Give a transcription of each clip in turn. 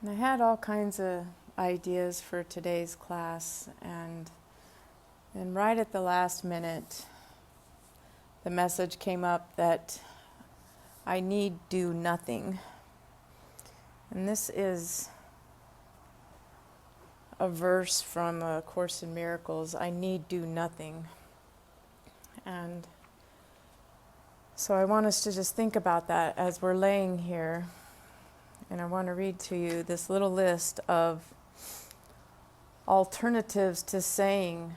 And I had all kinds of ideas for today's class, and right at the last minute, the message came up that I need do nothing. And this is a verse from A Course in Miracles. I need do nothing. And so I want us to just think about that as we're laying here. And I want to read to you this little list of alternatives to saying,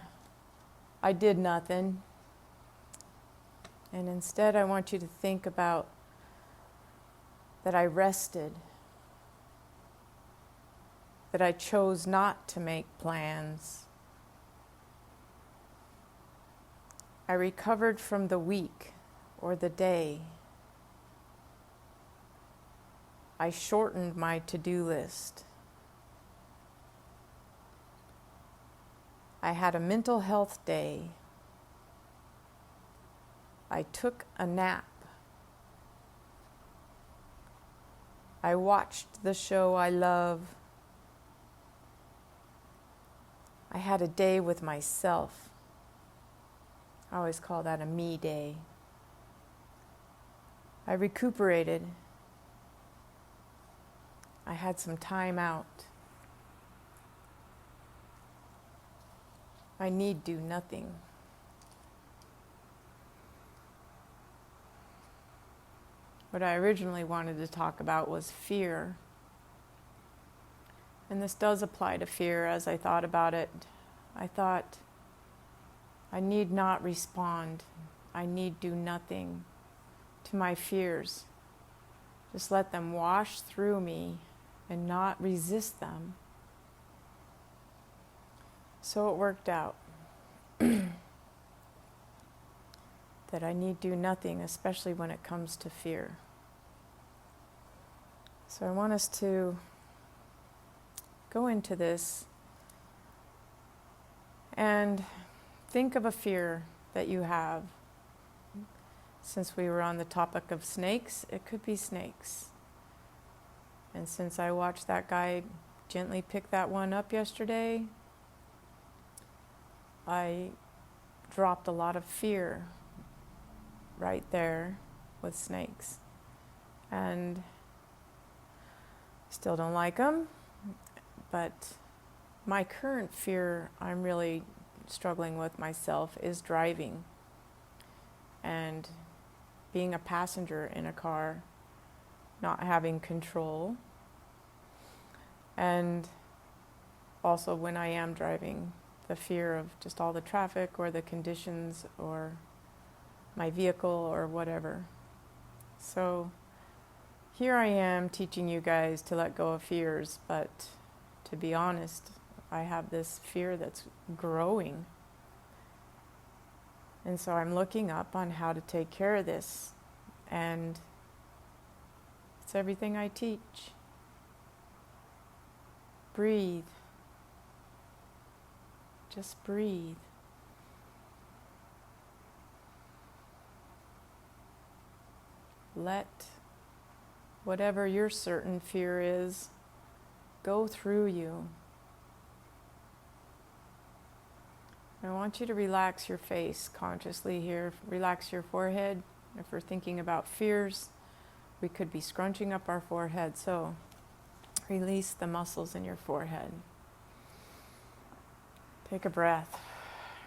I did nothing. And instead, I want you to think about that I rested, that I chose not to make plans. I recovered from the week or the day. I shortened my to-do list. I had a mental health day. I took a nap. I watched the show I love. I had a day with myself. I always call that a me day. I recuperated. I had some time out. I need do nothing. What I originally wanted to talk about was fear. And this does apply to fear as I thought about it. I thought, I need not respond. I need do nothing to my fears. Just let them wash through me and not resist them. So it worked out that I need do nothing, especially when it comes to fear. So I want us to go into this and think of a fear that you have. Since we were on the topic of snakes, it could be snakes. And since I watched that guy gently pick that one up yesterday, I dropped a lot of fear right there with snakes. And still don't like them, but my current fear I'm really struggling with myself is driving and being a passenger in a car, not having control, and also when I am driving, the fear of just all the traffic or the conditions or my vehicle or whatever. So here I am teaching you guys to let go of fears, but to be honest, I have this fear that's growing. And so I'm looking up on how to take care of this. And it's everything I teach. Breathe. Just breathe. Let whatever your certain fear is go through you. I want you to relax your face consciously here. Relax your forehead. If we're thinking about fears, we could be scrunching up our forehead. So release the muscles in your forehead. Take a breath.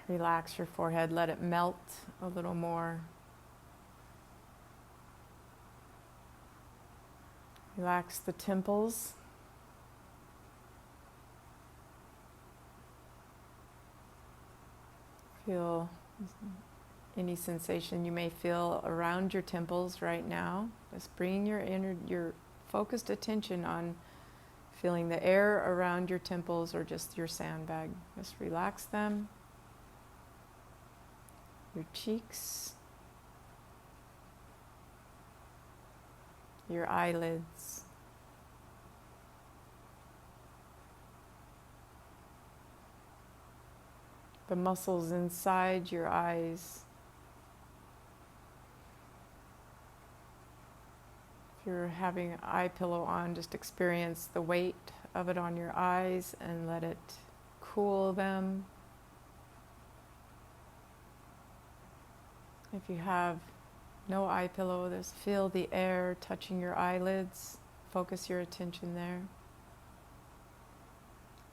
Relax your forehead. Let it melt a little more. Relax the temples. Feel any sensation you may feel around your temples right now. Just bring your focused attention on feeling the air around your temples or just your sandbag. Just relax them. Your cheeks. Your eyelids. The muscles inside your eyes. If you're having an eye pillow on, just experience the weight of it on your eyes and let it cool them. If you have no eye pillow, just feel the air touching your eyelids. Focus your attention there.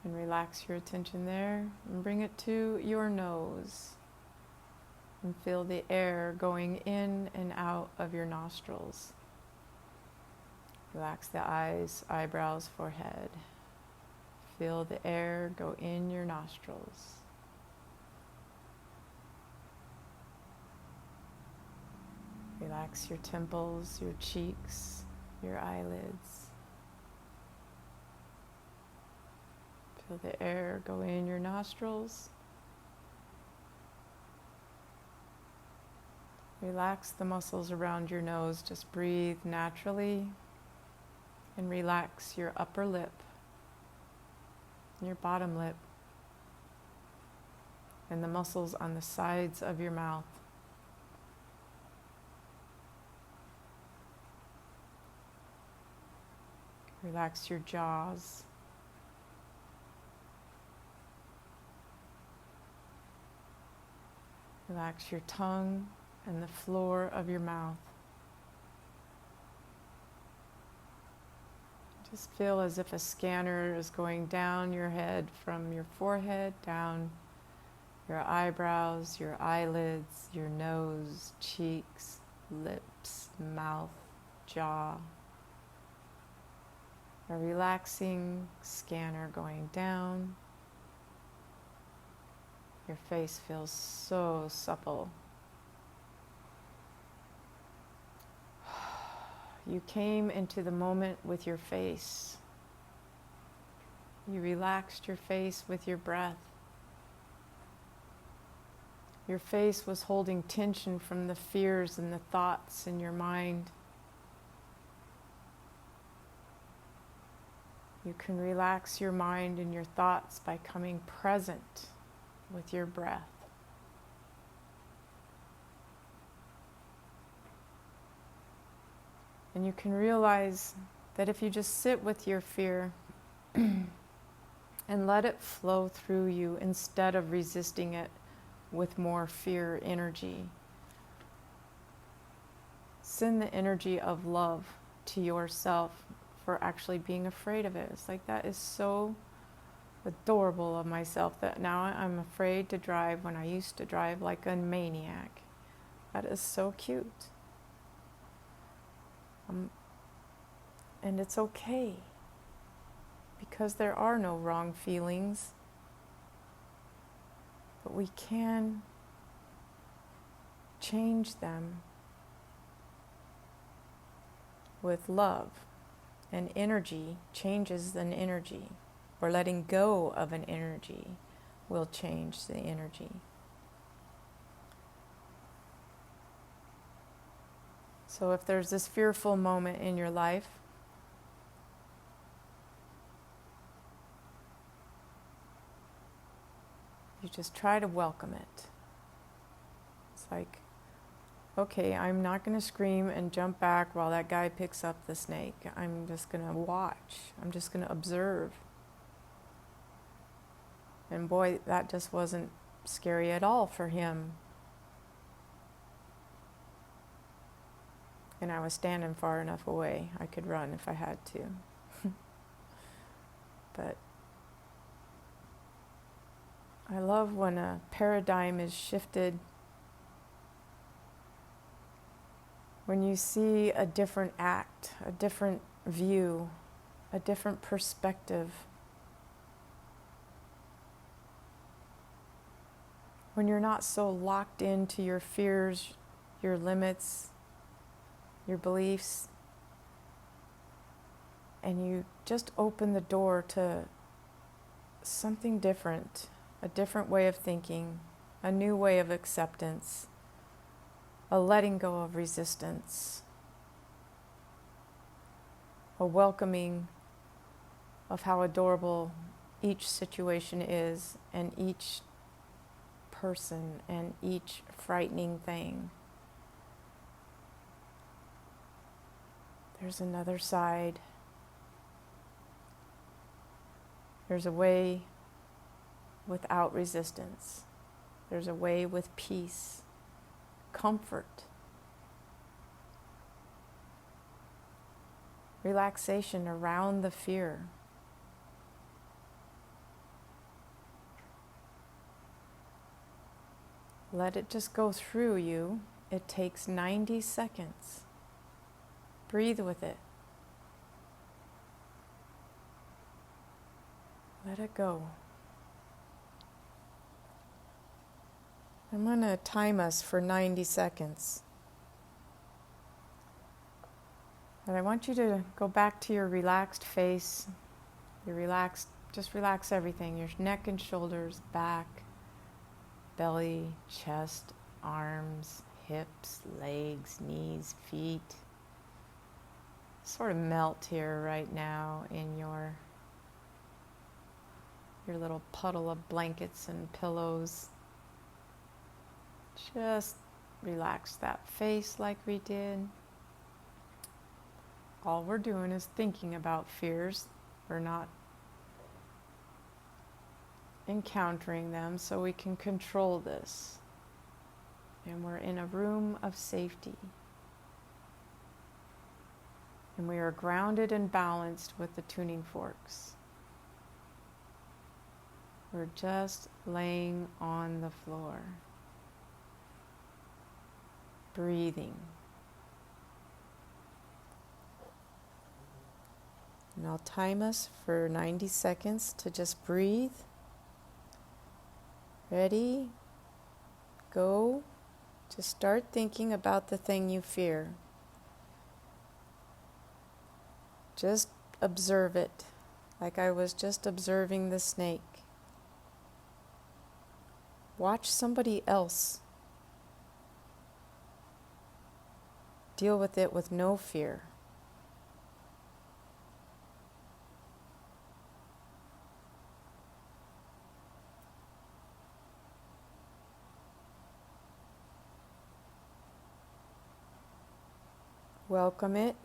And relax your attention there. And bring it to your nose. And feel the air going in and out of your nostrils. Relax the eyes, eyebrows, forehead. Feel the air go in your nostrils. Relax your temples, your cheeks, your eyelids. Feel the air go in your nostrils. Relax the muscles around your nose. Just breathe naturally. And relax your upper lip, your bottom lip, and the muscles on the sides of your mouth. Relax your jaws. Relax your tongue and the floor of your mouth. Just feel as if a scanner is going down your head, from your forehead down your eyebrows, your eyelids, your nose, cheeks, lips, mouth, jaw. A relaxing scanner going down. Your face feels so supple. You came into the moment with your face. You relaxed your face with your breath. Your face was holding tension from the fears and the thoughts in your mind. You can relax your mind and your thoughts by coming present with your breath. And you can realize that if you just sit with your fear and let it flow through you instead of resisting it with more fear energy, send the energy of love to yourself for actually being afraid of it. It's like, that is so adorable of myself that now I'm afraid to drive when I used to drive like a maniac. That is so cute. And it's okay, because there are no wrong feelings, but we can change them with love. And energy changes an energy, or letting go of an energy will change the energy. So if there's this fearful moment in your life, you just try to welcome it. It's like, okay, I'm not going to scream and jump back while that guy picks up the snake. I'm just going to watch. I'm just going to observe. And boy, that just wasn't scary at all for him. And I was standing far enough away. I could run if I had to. But I love when a paradigm is shifted, when you see a different act, a different view, a different perspective. When you're not so locked into your fears, your limits, your beliefs, and you just open the door to something different, a different way of thinking, a new way of acceptance, a letting go of resistance, a welcoming of how adorable each situation is, and each person, and each frightening thing. There's another side. There's a way without resistance. There's a way with peace, comfort, relaxation around the fear. Let it just go through you. It takes 90 seconds. Breathe with it. Let it go. I'm going to time us for 90 seconds. And I want you to go back to your relaxed face. Just relax everything. Your neck and shoulders, back, belly, chest, arms, hips, legs, knees, feet. Sort of melt here right now in your little puddle of blankets and pillows. Just relax that face like we did. All we're doing is thinking about fears. We're not encountering them, so we can control this. And we're in a room of safety. And we are grounded and balanced with the tuning forks. We're just laying on the floor, breathing. And I'll time us for 90 seconds to just breathe. Ready? Go. Just start thinking about the thing you fear. Just observe it, like I was just observing the snake. Watch somebody else deal with it with no fear. Welcome it.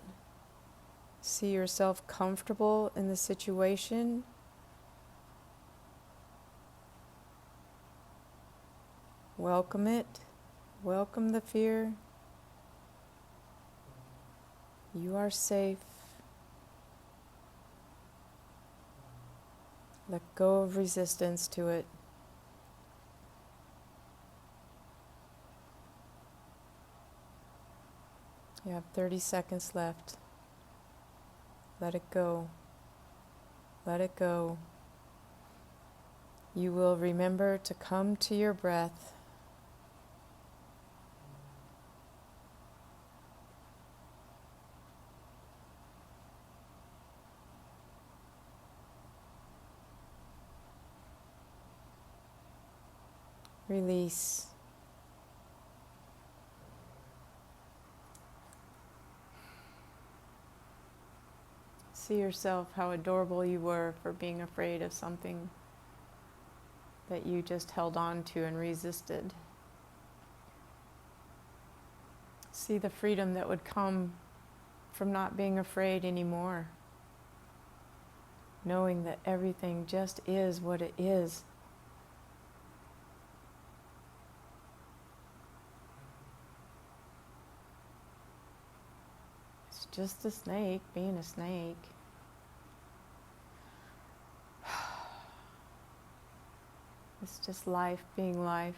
See yourself comfortable in the situation. Welcome it. Welcome the fear. You are safe. Let go of resistance to it. You have 30 seconds left. Let it go. Let it go. You will remember to come to your breath. Release. See yourself how adorable you were for being afraid of something that you just held on to and resisted. See the freedom that would come from not being afraid anymore. Knowing that everything just is what it is. It's just a snake being a snake. It's just life being life.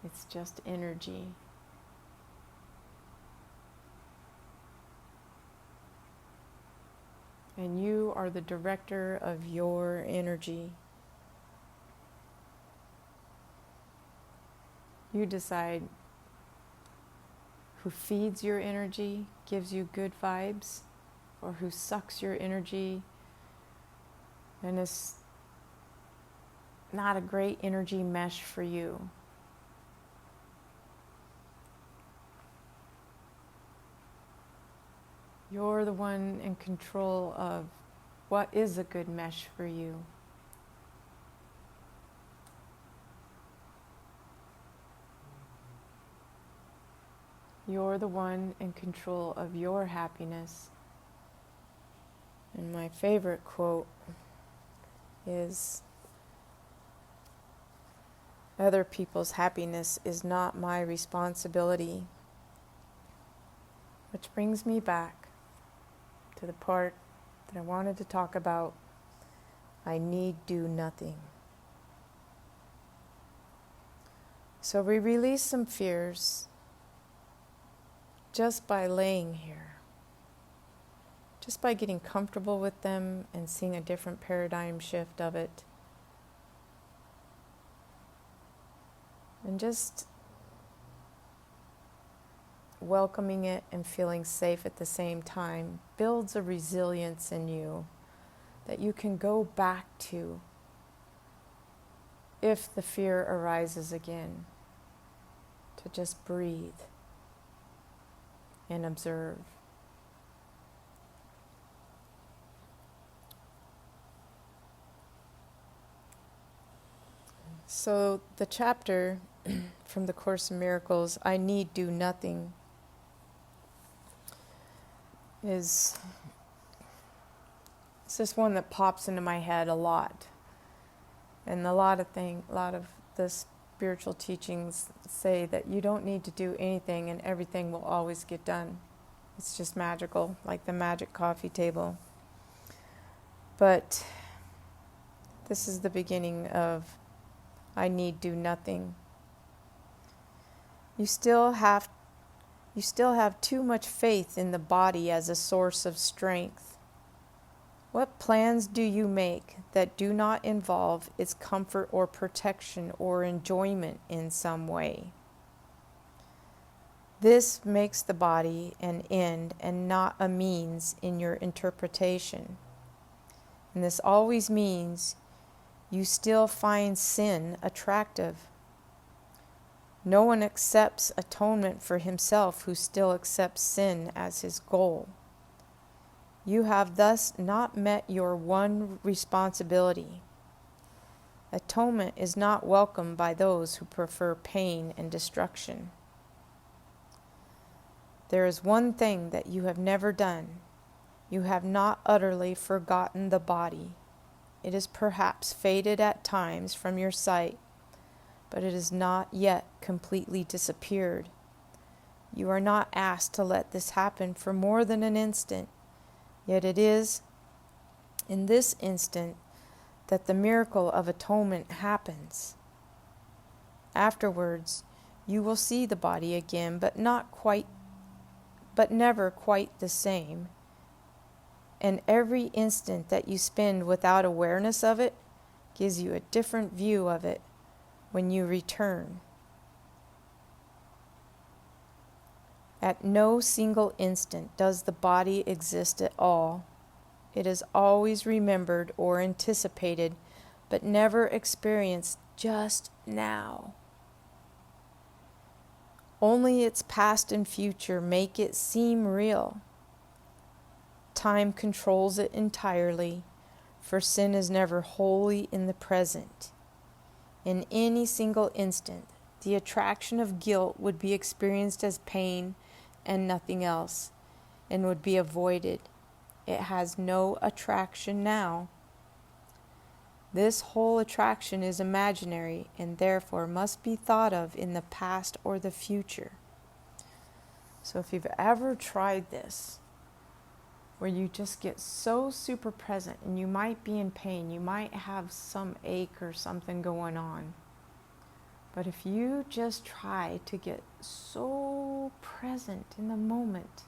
It's just energy. And you are the director of your energy. You decide who feeds your energy, gives you good vibes, or who sucks your energy and is not a great energy mesh for you. You're the one in control of what is a good mesh for you. You're the one in control of your happiness. And my favorite quote is, "Other people's happiness is not my responsibility." Which brings me back to the part that I wanted to talk about. I need do nothing. So we release some fears just by laying here, just by getting comfortable with them and seeing a different paradigm shift of it. And just welcoming it and feeling safe at the same time builds a resilience in you that you can go back to if the fear arises again, to just breathe and observe. So the chapter from the Course in Miracles, I need do nothing, is it's just one that pops into my head a lot. And a lot of the spiritual teachings say that you don't need to do anything and everything will always get done. It's just magical, like the magic coffee table. But this is the beginning of I need do nothing. You still have too much faith in the body as a source of strength. What plans do you make that do not involve its comfort or protection or enjoyment in some way? This makes the body an end and not a means in your interpretation. And this always means you still find sin attractive. No one accepts atonement for himself who still accepts sin as his goal. You have thus not met your one responsibility. Atonement is not welcome by those who prefer pain and destruction. There is one thing that you have never done. You have not utterly forgotten the body. It is perhaps faded at times from your sight, but it has not yet completely disappeared. You are not asked to let this happen for more than an instant. Yet it is in this instant that the miracle of atonement happens. Afterwards, you will see the body again, but never quite the same. And every instant that you spend without awareness of it gives you a different view of it when you return. At no single instant does the body exist at all. It is always remembered or anticipated, but never experienced just now. Only its past and future make it seem real. Time controls it entirely, for sin is never wholly in the present. In any single instant, the attraction of guilt would be experienced as pain and nothing else, and would be avoided. It has no attraction now. This whole attraction is imaginary and therefore must be thought of in the past or the future. So if you've ever tried this, where you just get so super present and you might be in pain, you might have some ache or something going on, but if you just try to get so present in the moment,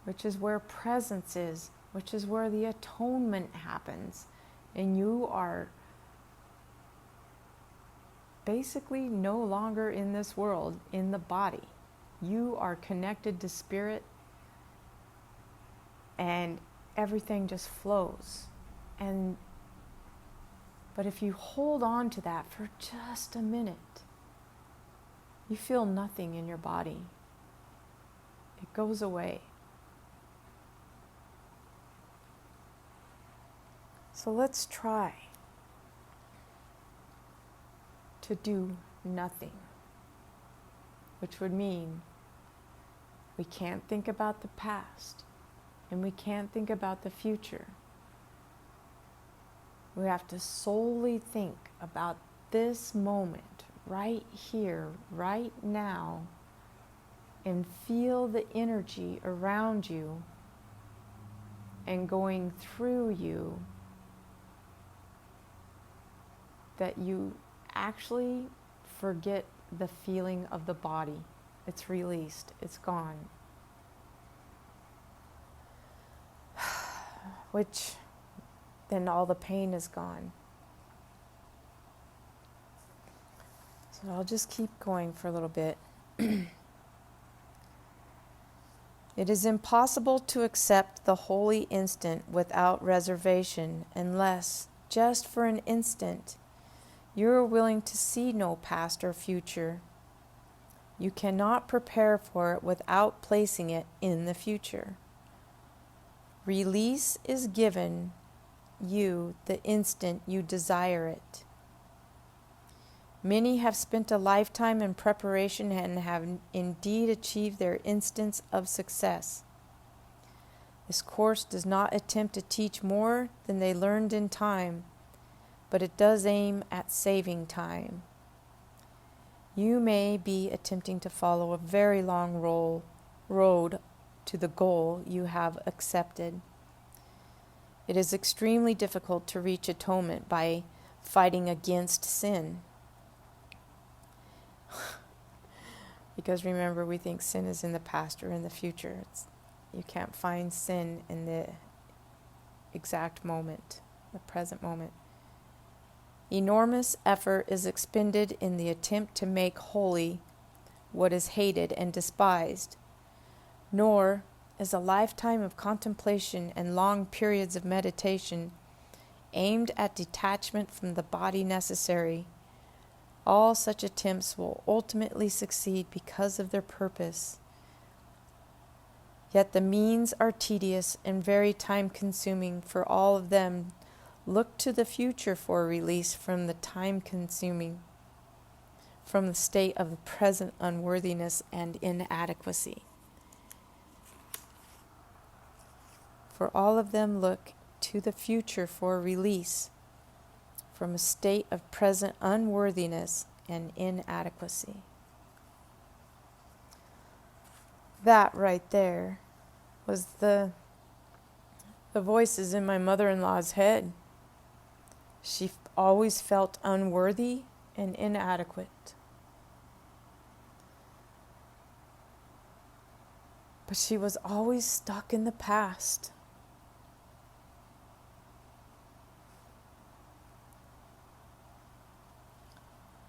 which is where presence is, which is where the atonement happens, and you are basically no longer in this world, in the body. You are connected to spirit, and everything just flows. But if you hold on to that for just a minute, you feel nothing in your body. It goes away. So let's try to do nothing, which would mean We can't think about the past, and we can't think about the future. We have to solely think about this moment, right here, right now, and feel the energy around you and going through you, that you actually forget the feeling of the body. It's released, it's gone. Which then all the pain is gone. So I'll just keep going for a little bit. It is impossible to accept the holy instant without reservation unless, just for an instant, you are willing to see no past or future. You cannot prepare for it without placing it in the future. Release is given you the instant you desire it. Many have spent a lifetime in preparation and have indeed achieved their instance of success. This course does not attempt to teach more than they learned in time, but it does aim at saving time. You may be attempting to follow a very long road to the goal you have accepted. It is extremely difficult to reach atonement by fighting against sin. Because remember, we think sin is in the past or in the future. You can't find sin in the exact moment, the present moment. Enormous effort is expended in the attempt to make holy what is hated and despised, nor is a lifetime of contemplation and long periods of meditation aimed at detachment from the body necessary. All such attempts will ultimately succeed because of their purpose. Yet the means are tedious and very time-consuming, for all of them look to the future for release from the time-consuming, from the state of present unworthiness and inadequacy. For all of them look to the future for release from a state of present unworthiness and inadequacy. That right there was the voices in my mother-in-law's head. She always felt unworthy and inadequate. But she was always stuck in the past.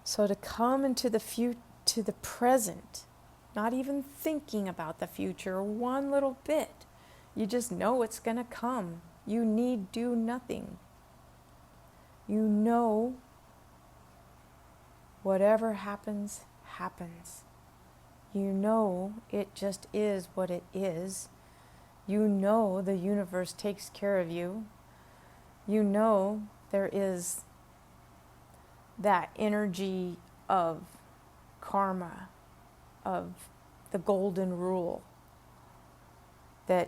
So to come into to the present, not even thinking about the future one little bit, you just know it's going to come. You need do nothing. You know whatever happens, happens. You know it just is what it is. You know the universe takes care of you. You know there is that energy of karma, of the golden rule, that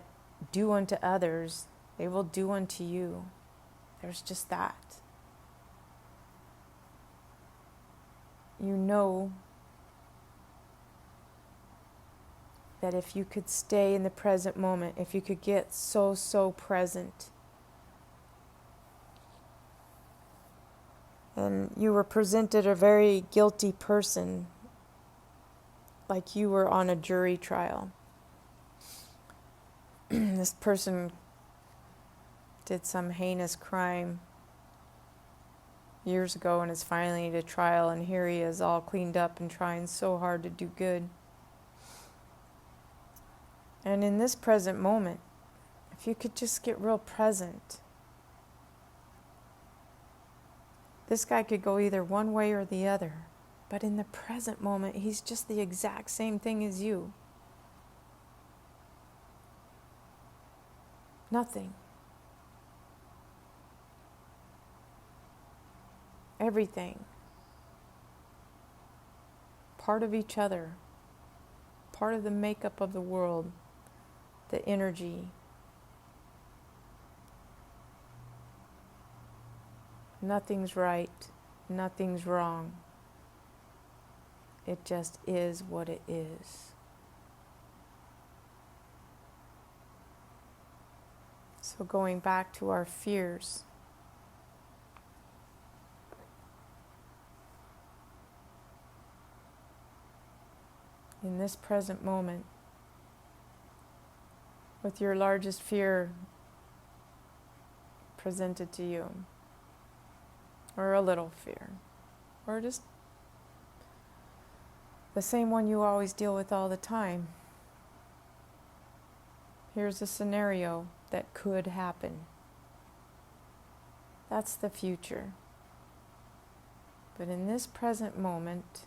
do unto others, they will do unto you. There's just that. You know that if you could stay in the present moment, if you could get so present, and you were presented a very guilty person, like you were on a jury trial. This person did some heinous crime years ago and is finally at a trial, and here he is all cleaned up and trying so hard to do good. And in this present moment, if you could just get real present, this guy could go either one way or the other. But in the present moment, he's just the exact same thing as you. Nothing. Everything. Part of each other. part of the makeup of the world, the energy. Nothing's right, nothing's wrong. It just is what it is. So going back to our fears, in this present moment, with your largest fear presented to you, or a little fear, or just the same one you always deal with all the time. Here's a scenario that could happen. That's the future. But in this present moment,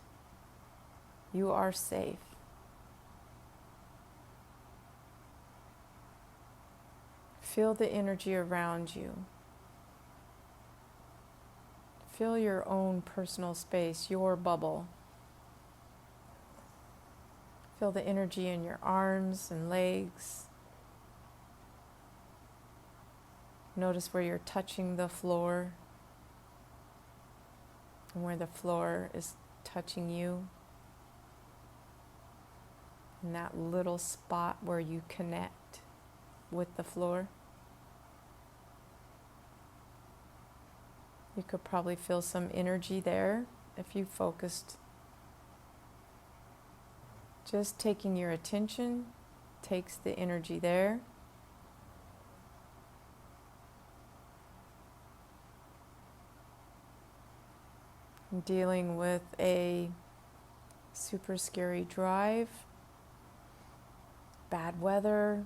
you are safe. Feel the energy around you. Feel your own personal space, your bubble. Feel the energy in your arms and legs. Notice where you're touching the floor and where the floor is touching you. And that little spot where you connect with the floor. You could probably feel some energy there if you focused. Just taking your attention takes the energy there. Dealing with a super scary drive, bad weather,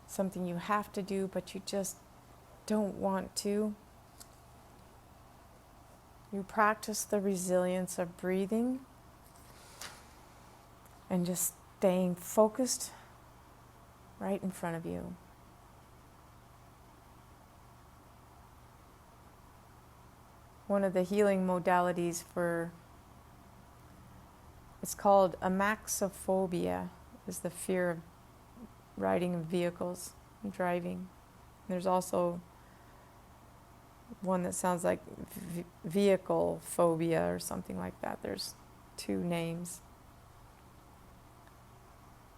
something you have to do but you just don't want to. You practice the resilience of breathing and just staying focused right in front of you. One of the healing modalities it's called amaxophobia, is the fear of riding in vehicles and driving. There's also one that sounds like vehicle phobia or something like that. There's two names.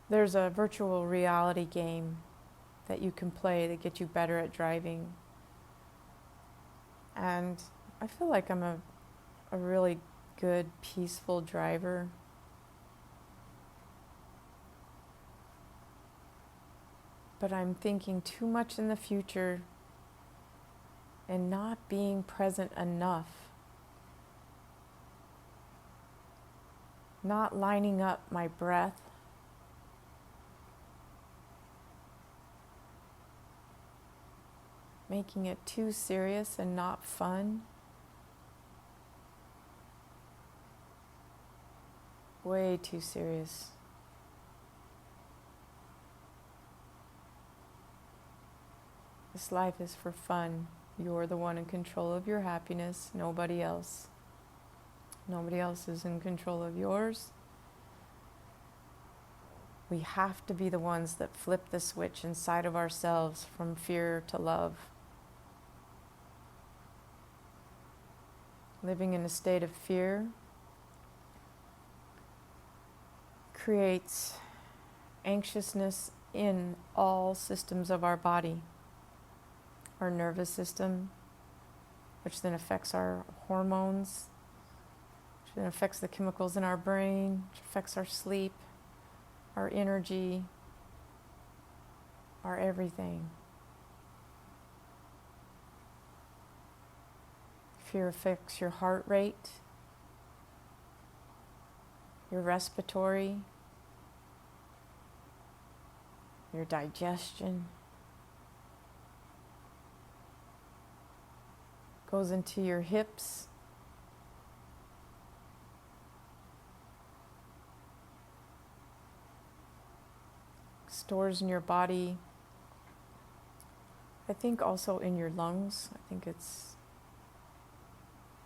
There's a virtual reality game that you can play that gets you better at driving. And I feel like I'm a really good, peaceful driver. But I'm thinking too much in the future and not being present enough. Not lining up my breath. Making it too serious and not fun. Way too serious. This life is for fun. You're the one in control of your happiness, nobody else. Nobody else is in control of yours. We have to be the ones that flip the switch inside of ourselves from fear to love. Living in a state of fear creates anxiousness in all systems of our body. Our nervous system, which then affects our hormones, which then affects the chemicals in our brain, which affects our sleep, our energy, our everything. Fear affects your heart rate, your respiratory, your digestion. Goes into your hips, stores in your body. I think also in your lungs. I think it's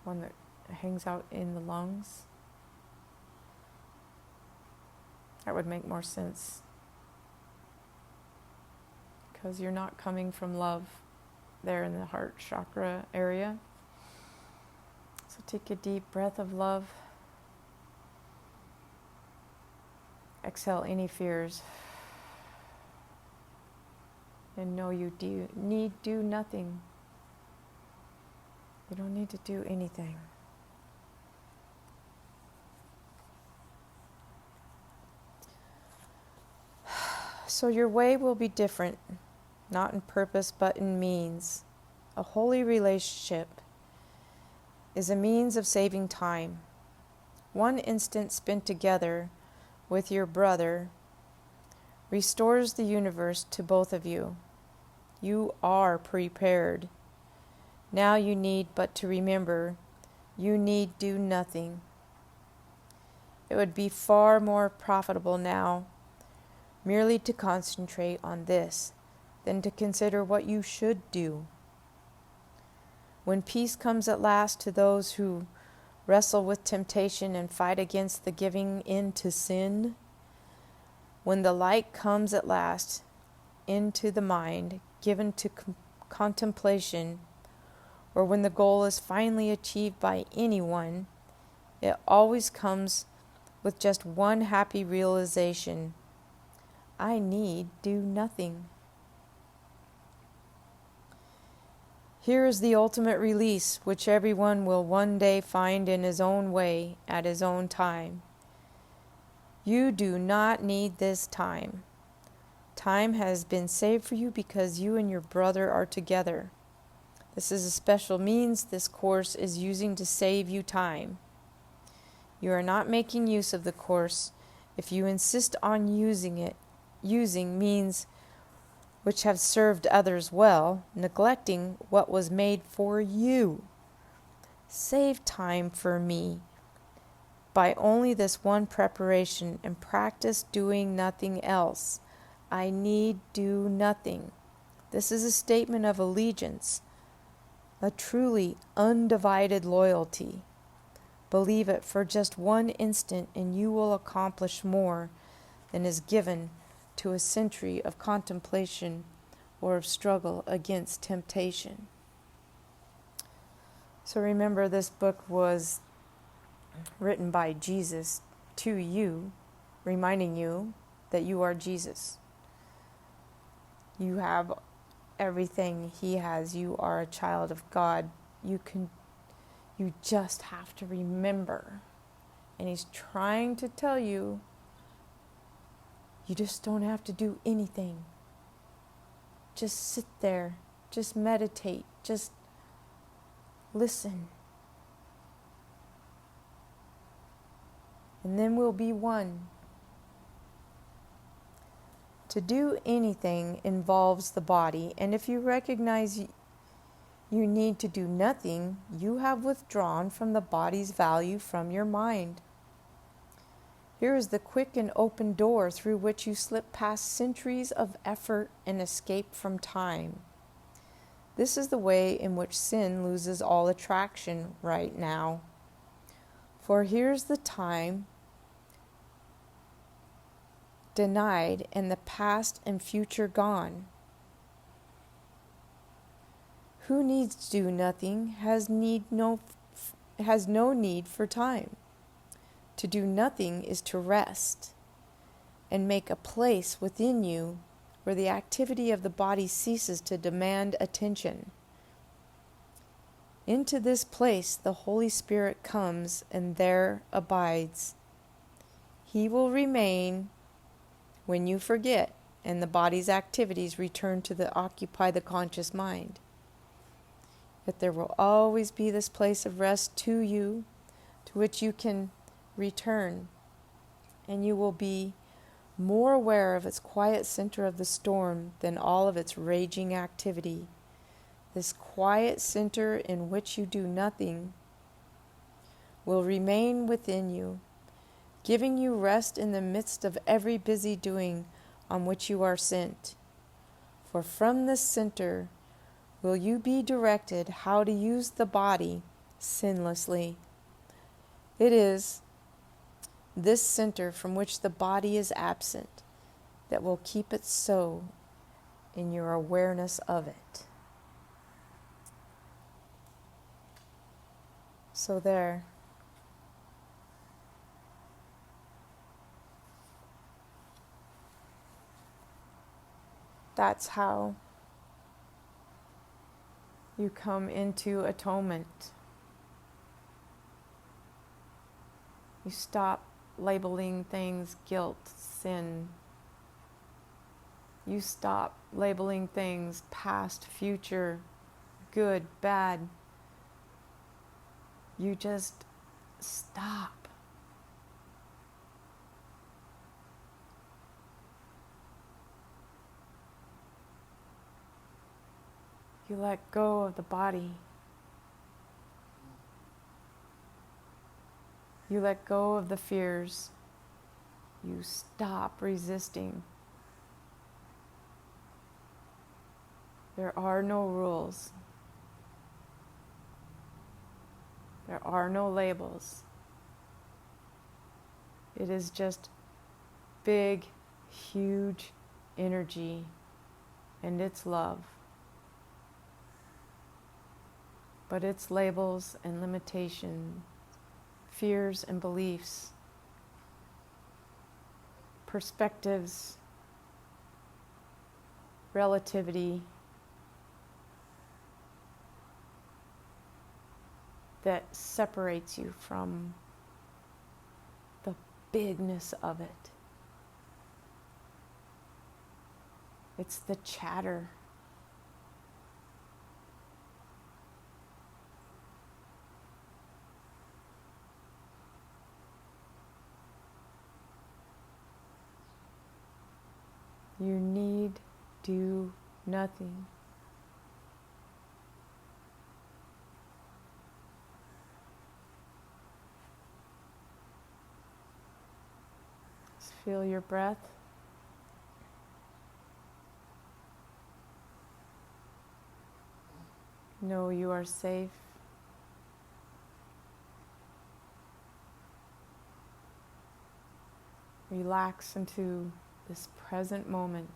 one that hangs out in the lungs. That would make more sense. Because you're not coming from love there in the heart chakra area. So take a deep breath of love. Exhale any fears. And know you need do nothing. You don't need to do anything. So your way will be different, not in purpose but in means. A holy relationship is a means of saving time. One instant spent together with your brother restores the universe to both of you. You are prepared. Now you need but to remember, you need do nothing. It would be far more profitable now merely to concentrate on this than to consider what you should do. When peace comes at last to those who wrestle with temptation and fight against the giving in to sin, when the light comes at last into the mind given to contemplation, or when the goal is finally achieved by anyone, it always comes with just one happy realization: I need do nothing. Here is the ultimate release, which everyone will one day find in his own way, at his own time. You do not need this time. Time has been saved for you because you and your brother are together. This is a special means this course is using to save you time. You are not making use of the course if you insist on using means which have served others well, neglecting what was made for you. Save time for me by only this one preparation and practice doing nothing else. I need do nothing. This is a statement of allegiance, a truly undivided loyalty. Believe it for just one instant and you will accomplish more than is given to a century of contemplation or of struggle against temptation. So remember, this book was written by Jesus to you, reminding you that you are Jesus. You have everything He has. You are a child of God. You just have to remember. And He's trying to tell you, you just don't have to do anything. Just sit there. Just meditate. Just listen. And then we'll be one. To do anything involves the body, and if you recognize you need to do nothing, you have withdrawn from the body's value from your mind. Here is the quick and open door through which you slip past centuries of effort and escape from time. This is the way in which sin loses all attraction right now. For here's the time denied and the past and future gone. Who needs to do nothing has no need for time. To do nothing is to rest and make a place within you where the activity of the body ceases to demand attention. Into this place the Holy Spirit comes and there abides. He will remain when you forget and the body's activities return to occupy the conscious mind. Yet there will always be this place of rest to you, to which you can return, and you will be more aware of its quiet center of the storm than all of its raging activity. This quiet center in which you do nothing will remain within you, giving you rest in the midst of every busy doing on which you are sent. For from this center will you be directed how to use the body sinlessly. It is this center from which the body is absent, that will keep it so in your awareness of it. So there. That's how you come into atonement. You stop labeling things guilt, sin. You stop labeling things past, future, good, bad. You just stop. You let go of the body. You let go of the fears. You stop resisting. There are no rules. There are no labels. It is just big, huge energy, and it's love. But its labels and limitations, fears and beliefs, perspectives, relativity, that separates you from the bigness of it. It's the chatter. You need do nothing. Just feel your breath. Know you are safe. Relax into this present moment.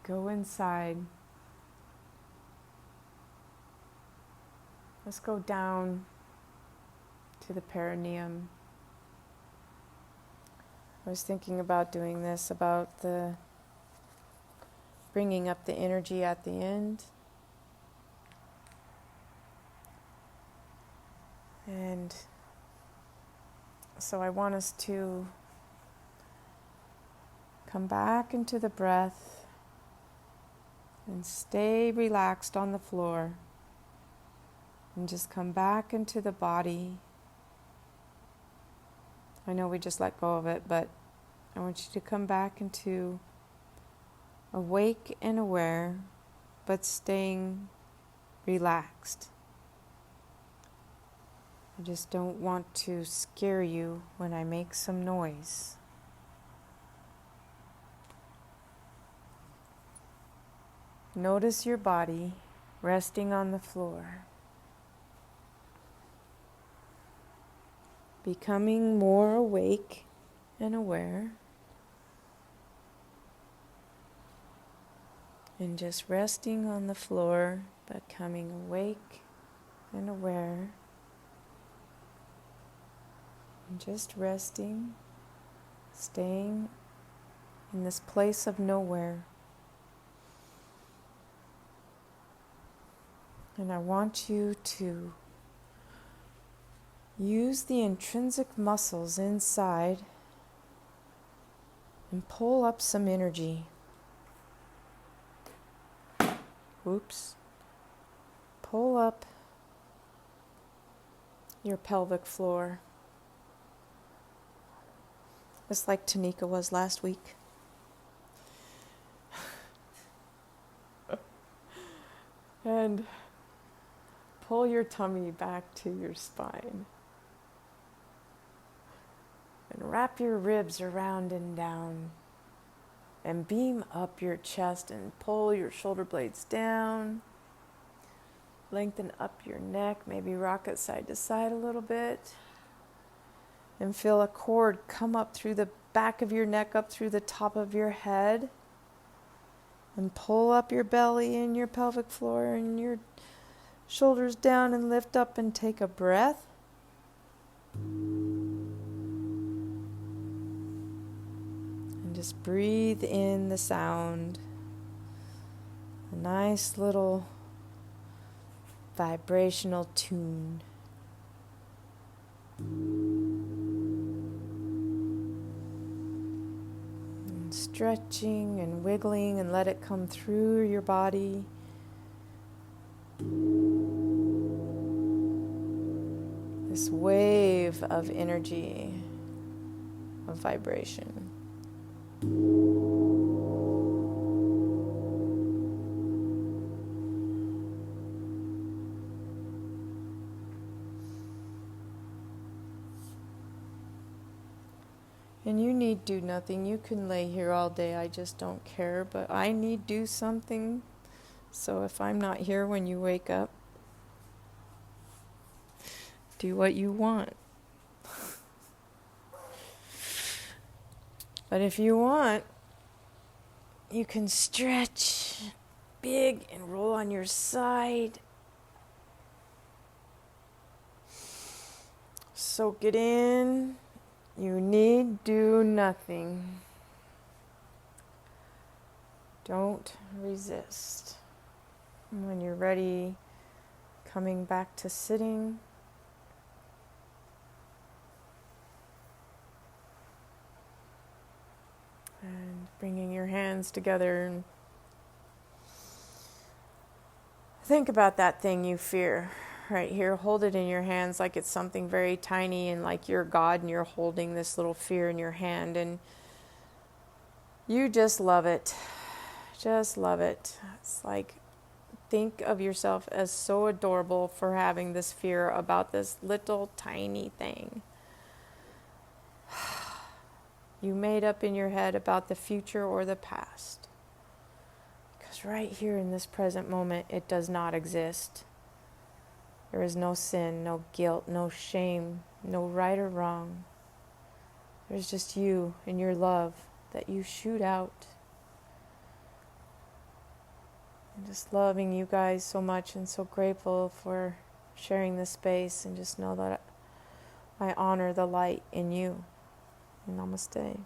Go inside. Let's go down to the perineum. I was thinking about doing this, about the bringing up the energy at the end. And so I want us to come back into the breath and stay relaxed on the floor. And just come back into the body. I know we just let go of it, but I want you to come back into awake and aware, but staying relaxed. I just don't want to scare you when I make some noise. Notice your body resting on the floor, becoming more awake and aware, and just resting on the floor, becoming awake and aware, and just resting, staying in this place of nowhere. And I want you to use the intrinsic muscles inside and pull up some energy. Oops. Pull up your pelvic floor, just like Tanika was last week. And pull your tummy back to your spine. And wrap your ribs around and down. And beam up your chest and pull your shoulder blades down. Lengthen up your neck, maybe rock it side to side a little bit. And feel a cord come up through the back of your neck, up through the top of your head. And pull up your belly and your pelvic floor and your shoulders down and lift up and take a breath. And just breathe in the sound. A nice little vibrational tune. And stretching and wiggling and let it come through your body. This wave of energy, of vibration. And you need do nothing. You can lay here all day. I just don't care. But I need do something. So if I'm not here when you wake up, do what you want. But if you want, you can stretch big and roll on your side. Soak it in. You need do nothing. Don't resist. And when you're ready, coming back to sitting. And bringing your hands together and think about that thing you fear. Right here, hold it in your hands like it's something very tiny and like you're God and you're holding this little fear in your hand and you just love it. Just love it. It's like, think of yourself as so adorable for having this fear about this little tiny thing you made up in your head about the future or the past. Because right here in this present moment, it does not exist. There is no sin, no guilt, no shame, no right or wrong. There's just you and your love that you shoot out. I'm just loving you guys so much and so grateful for sharing this space, and just know that I honor the light in you. Namaste.